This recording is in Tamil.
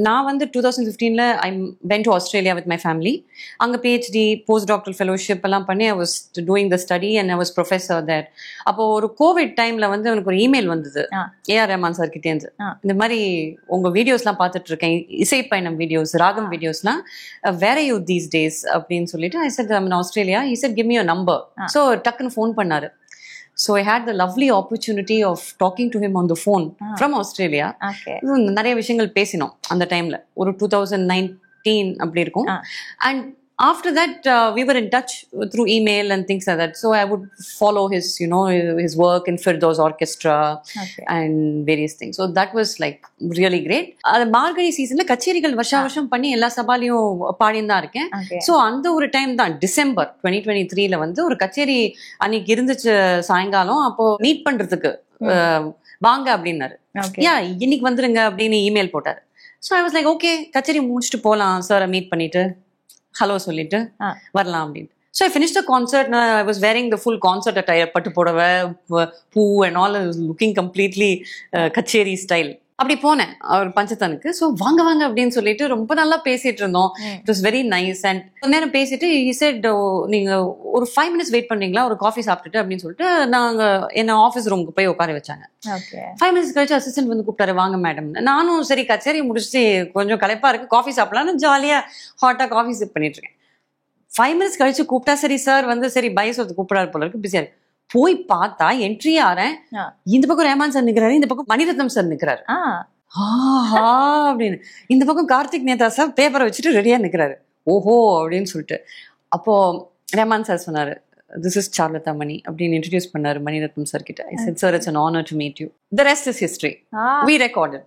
நான் வந்து 2015ல I went to Australia with my family. அங்கே பிஹெச்டி போஸ்ட் டாக்டர் ஃபெலோஷிப் எல்லாம் பண்ணி I was doing the study and I was professor there. அப்போ ஒரு கோவிட் டைம்ல வந்து எனக்கு ஒரு இமெயில் வந்தது ஏஆர் ரஹ்மான் சார் கிட்டேருந்து. இந்த மாதிரி உங்க வீடியோஸ்லாம் பார்த்துட்டு இருக்கேன், இசை பயணம் வீடியோஸ், ராகம் வீடியோஸ்லாம், வேற யூ தீஸ் டேஸ் அப்படின்னு சொல்லிட்டு ஐ set I'm in Australia. He said give me a number. So டக்குன்னு ஃபோன் பண்ணாரு. So I had the lovely opportunity of talking to him on the phone from Australia. நிறைய விஷயங்கள் பேசினோம் அந்த டைம்ல, ஒரு 2019 அப்படி இருக்கும். And after that we were in touch through email and things like that. So I would follow his his work in Firdaus Orchestra and various things. So that was like really great. மார்கழி சீசன்ல கச்சேரிகள் வருஷம் பண்ணி எல்லா சபாலையும் பாடின்னு தான் இருக்கேன். ஸோ அந்த ஒரு டைம் தான் டிசம்பர் 2023ல வந்து ஒரு கச்சேரி அன்னைக்கு இருந்துச்சு சாயங்காலம். அப்போ மீட் பண்றதுக்கு வாங்க அப்படின்னாரு. இன்னைக்கு வந்துருங்க அப்படின்னு இமெயில் போட்டாரு. So I was like okay, கச்சேரி முடிச்சுட்டு போகலாம் சார், மீட் பண்ணிட்டு ஹலோ சொல்லிட்டு வரலாம் அப்படின்னு. So I finish the concert. I was wearing the full concert attire, பட்டு புடவை, பூ அண்ட் ஆல், லுக்கிங் கம்ப்ளீட்லி கச்சேரி ஸ்டைல். அப்படி போனேன் அவர் பஞ்சத்தனுக்கு. ஸோ வாங்க வாங்க அப்படின்னு சொல்லிட்டு ரொம்ப நல்லா பேசிட்டு இருந்தோம். It was very nice. And கொஞ்ச நேரம் பேசிட்டு he said, நீங்க ஒரு 5 minutes வெயிட் பண்றீங்களா ஒரு காஃபி சாப்பிட்டுட்டு அப்படின்னு சொல்லிட்டு நாங்க என்ன ஆஃபீஸ் ரூமுக்கு போய் உட்கார வச்சாங்க. 5 minutes கழிச்சு அசிஸ்டன்ட் வந்து கூப்பிட்டாரு, வாங்க மேடம். நானும் சரி கச்சேரி முடிச்சுட்டு கொஞ்சம் களைப்பா இருக்கு, காஃபி சாப்பிடலாம்னு ஜாலியா ஹாட்டா காஃபி சிப் பண்ணிட்டு இருக்கேன். 5 minutes கழிச்சு கூப்பிட்டா சரி சார் வந்து சரி பை சொல்றது கூப்பிடாரு போல இருக்கு, பிஸியா இருக்கு. போய் பார்த்தா என்ட்ரி ஆறேன், இந்த பக்கம் ரஹ்மான் சார் நிக்கிறாரு, இந்த பக்கம் மணிரத்னம் சார் நிக்கிறாரு. அப்படின்னு இந்த பக்கம் கார்த்திக் நேதா சார் பேப்பரை வச்சுட்டு ரெடியா நிக்கிறாரு. ஓஹோ அப்படின்னு சொல்லிட்டு அப்போ ரஹ்மான் சார் சொன்னாரு, திஸ் இஸ் சார்லதா மணி அப்படின்னு இன்ட்ரடியூஸ் பண்ணாரு மணிரத்னம் சார் கிட்ட. ஐ set sir it's an honor to meet you. The rest is history. We recorded.